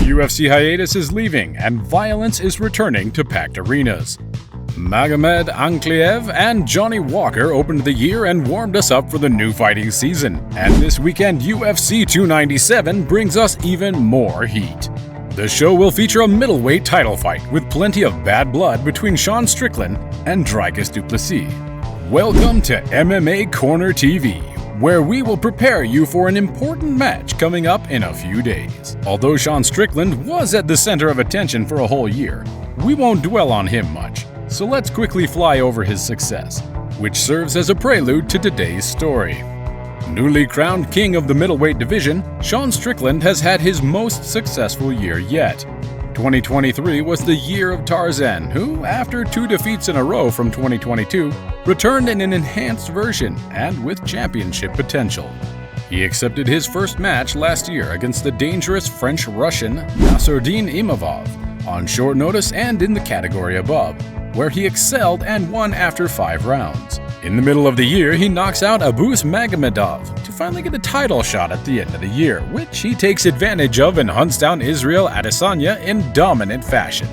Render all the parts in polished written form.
UFC hiatus is leaving, and violence is returning to packed arenas. Magomed, Ankalaev, and Johnny Walker opened the year and warmed us up for the new fighting season. And this weekend, UFC 297 brings us even more heat. The show will feature a middleweight title fight with plenty of bad blood between Sean Strickland and Dricus Du Plessis. Welcome to MMA Corner TV, where we will prepare you for an important match coming up in a few days. Although Sean Strickland was at the center of attention for a whole year, we won't dwell on him much, so let's quickly fly over his success, which serves as a prelude to today's story. Newly crowned king of the middleweight division, Sean Strickland has had his most successful year yet. 2023 was the year of Tarzan, who, after 2 defeats in a row from 2022, returned in an enhanced version and with championship potential. He accepted his first match last year against the dangerous French-Russian Nassourdine Imavov on short notice and in the category above, where he excelled and won after 5 rounds. In the middle of the year, he knocks out Abus Magomedov to finally get a title shot at the end of the year, which he takes advantage of and hunts down Israel Adesanya in dominant fashion.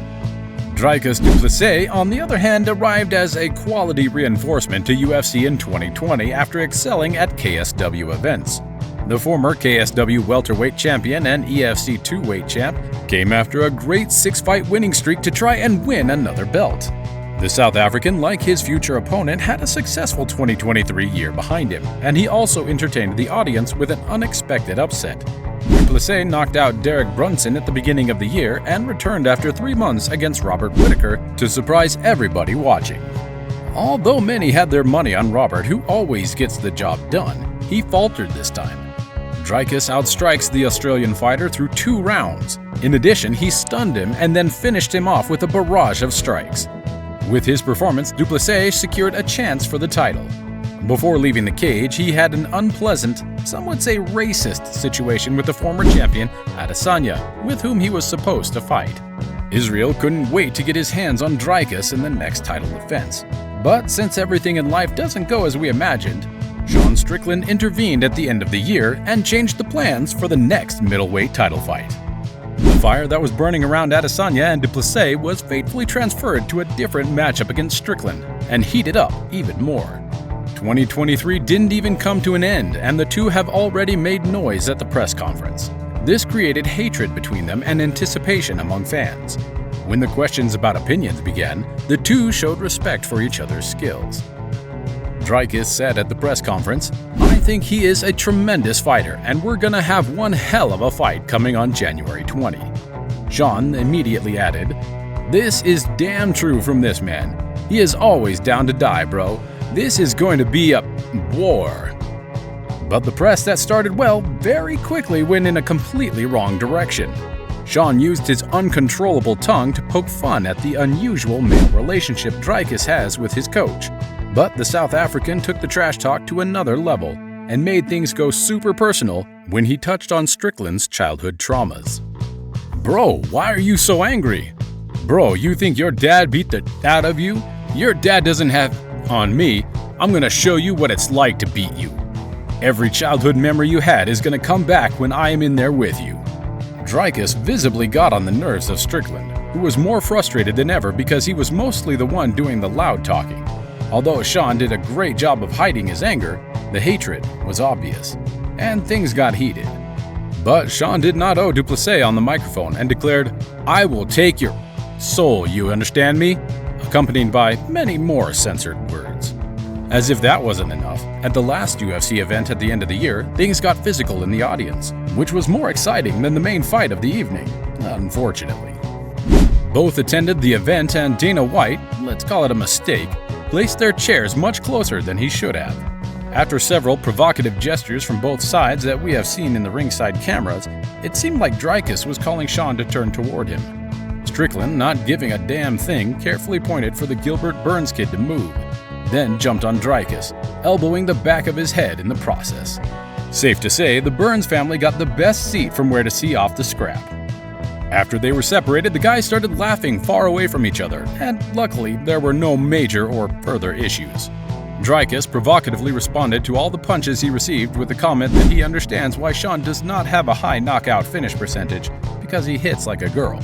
Dricus Du Plessis, on the other hand, arrived as a quality reinforcement to UFC in 2020 after excelling at KSW events. The former KSW welterweight champion and EFC 2-weight champ came after a great 6-fight winning streak to try and win another belt. The South African, like his future opponent, had a successful 2023 year behind him, and he also entertained the audience with an unexpected upset. Du Plessis knocked out Derek Brunson at the beginning of the year and returned after 3 months against Robert Whittaker to surprise everybody watching. Although many had their money on Robert, who always gets the job done, he faltered this time. Dricus outstrikes the Australian fighter through 2 rounds. In addition, he stunned him and then finished him off with a barrage of strikes. With his performance, Du Plessis secured a chance for the title. Before leaving the cage, he had an unpleasant, some would say racist, situation with the former champion Adesanya, with whom he was supposed to fight. Israel couldn't wait to get his hands on Dricus in the next title defense. But since everything in life doesn't go as we imagined, Sean Strickland intervened at the end of the year and changed the plans for the next middleweight title fight. The fire that was burning around Adesanya and Du Plessis was fatefully transferred to a different matchup against Strickland and heated up even more. 2023 didn't even come to an end, and the two have already made noise at the press conference. This created hatred between them and anticipation among fans. When the questions about opinions began, the two showed respect for each other's skills. Dricus said at the press conference, "I think he is a tremendous fighter, and we're gonna have one hell of a fight coming on January 20. Sean immediately added, "This is damn true from this man. He is always down to die, bro. This is going to be a war." But the press that started well very quickly went in a completely wrong direction. Sean used his uncontrollable tongue to poke fun at the unusual male relationship Dricus has with his coach. But the South African took the trash talk to another level and made things go super personal when he touched on Strickland's childhood traumas. "Bro, why are you so angry? Bro, you think your dad beat the out of you? Your dad doesn't have on me. I'm gonna show you what it's like to beat you. Every childhood memory you had is gonna come back when I am in there with you." Dricus visibly got on the nerves of Strickland, who was more frustrated than ever because he was mostly the one doing the loud talking. Although Sean did a great job of hiding his anger, the hatred was obvious, and things got heated. But Sean did not owe Du Plessis on the microphone and declared, "I will take your soul, you understand me?" accompanied by many more censored words. As if that wasn't enough, at the last UFC event at the end of the year, things got physical in the audience, which was more exciting than the main fight of the evening, unfortunately. Both attended the event, and Dana White, let's call it a mistake, placed their chairs much closer than he should have. After several provocative gestures from both sides that we have seen in the ringside cameras, it seemed like Dricus was calling Sean to turn toward him. Strickland, not giving a damn thing, carefully pointed for the Gilbert Burns kid to move, then jumped on Dricus, elbowing the back of his head in the process. Safe to say, the Burns family got the best seat from where to see off the scrap. After they were separated, the guys started laughing far away from each other, and luckily there were no major or further issues. Dricus provocatively responded to all the punches he received with the comment that he understands why Sean does not have a high knockout finish percentage because he hits like a girl.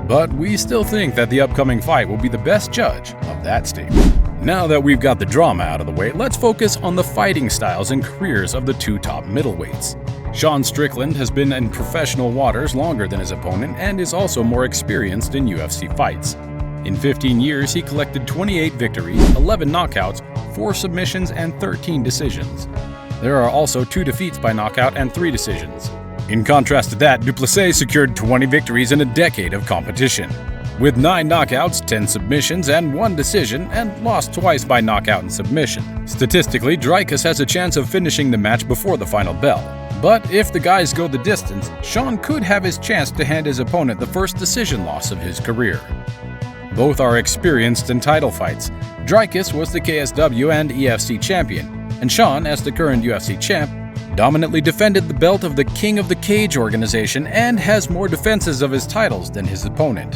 But we still think that the upcoming fight will be the best judge of that statement. Now that we've got the drama out of the way, let's focus on the fighting styles and careers of the two top middleweights. Sean Strickland has been in professional waters longer than his opponent and is also more experienced in UFC fights. In 15 years, he collected 28 victories, 11 knockouts, 4 submissions, and 13 decisions. There are also 2 defeats by knockout and 3 decisions. In contrast to that, Du Plessis secured 20 victories in a decade of competition, with 9 knockouts, 10 submissions, and 1 decision, and lost twice by knockout and submission. Statistically, Dricus has a chance of finishing the match before the final bell. But if the guys go the distance, Sean could have his chance to hand his opponent the first decision loss of his career. Both are experienced in title fights. Dricus was the KSW and EFC champion, and Sean, as the current UFC champ, dominantly defended the belt of the King of the Cage organization and has more defenses of his titles than his opponent.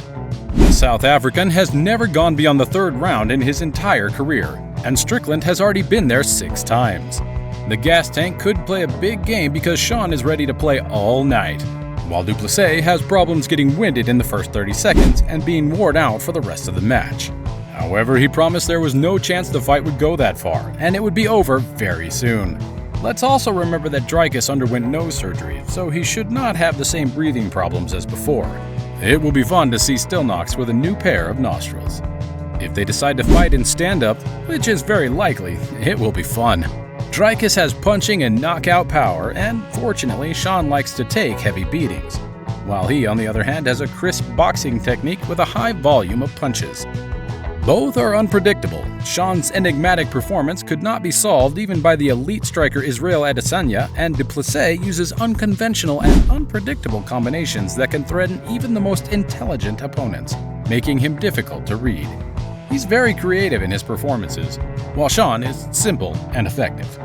The South African has never gone beyond the 3rd round in his entire career, and Strickland has already been there 6 times. The gas tank could play a big game because Sean is ready to play all night, while Du Plessis has problems getting winded in the first 30 seconds and being worn out for the rest of the match. However, he promised there was no chance the fight would go that far, and it would be over very soon. Let's also remember that Dricus underwent nose surgery, so he should not have the same breathing problems as before. It will be fun to see Stillknox with a new pair of nostrils. If they decide to fight in stand-up, which is very likely, it will be fun. Dricus has punching and knockout power, and fortunately, Sean likes to take heavy beatings, while he, on the other hand, has a crisp boxing technique with a high volume of punches. Both are unpredictable. Sean's enigmatic performance could not be solved even by the elite striker Israel Adesanya, and Du Plessis uses unconventional and unpredictable combinations that can threaten even the most intelligent opponents, making him difficult to read. He's very creative in his performances, while Sean is simple and effective.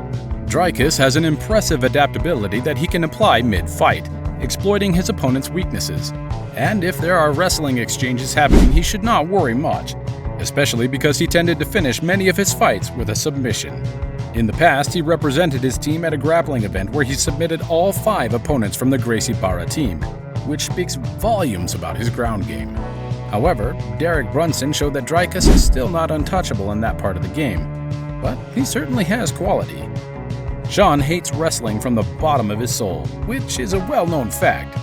Dricus has an impressive adaptability that he can apply mid-fight, exploiting his opponent's weaknesses. And if there are wrestling exchanges happening, he should not worry much, especially because he tended to finish many of his fights with a submission. In the past, he represented his team at a grappling event where he submitted all 5 opponents from the Gracie Barra team, which speaks volumes about his ground game. However, Derek Brunson showed that Dricus is still not untouchable in that part of the game, but he certainly has quality. Sean hates wrestling from the bottom of his soul, which is a well-known fact,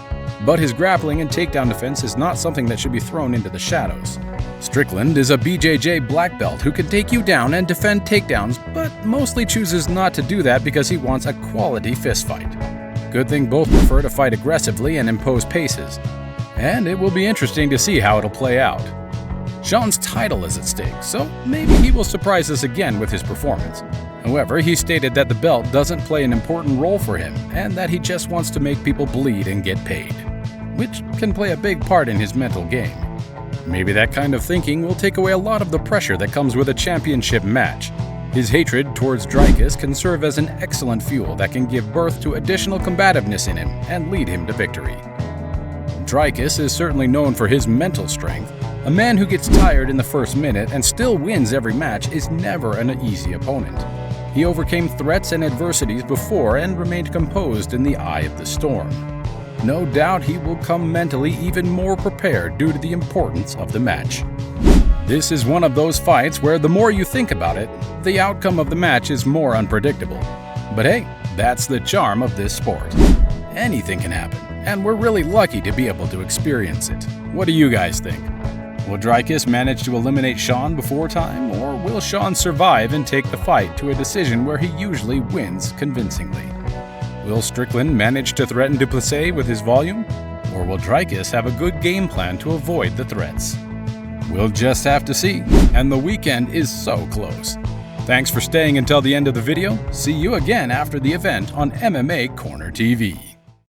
but his grappling and takedown defense is not something that should be thrown into the shadows. Strickland is a BJJ black belt who can take you down and defend takedowns, but mostly chooses not to do that because he wants a quality fistfight. Good thing both prefer to fight aggressively and impose paces, and it will be interesting to see how it'll play out. Sean's title is at stake, so maybe he will surprise us again with his performance. However, he stated that the belt doesn't play an important role for him, and that he just wants to make people bleed and get paid, which can play a big part in his mental game. Maybe that kind of thinking will take away a lot of the pressure that comes with a championship match. His hatred towards Dricus can serve as an excellent fuel that can give birth to additional combativeness in him and lead him to victory. Dricus is certainly known for his mental strength. A man who gets tired in the first minute and still wins every match is never an easy opponent. He overcame threats and adversities before and remained composed in the eye of the storm. No doubt he will come mentally even more prepared due to the importance of the match. This is one of those fights where the more you think about it, the outcome of the match is more unpredictable. But hey, that's the charm of this sport. Anything can happen, and we're really lucky to be able to experience it. What do you guys think? Will Dricus manage to eliminate Sean before time, or will Sean survive and take the fight to a decision where he usually wins convincingly? Will Strickland manage to threaten Du Plessis with his volume, or will Dricus have a good game plan to avoid the threats? We'll just have to see, and the weekend is so close. Thanks for staying until the end of the video. See you again after the event on MMA Corner TV.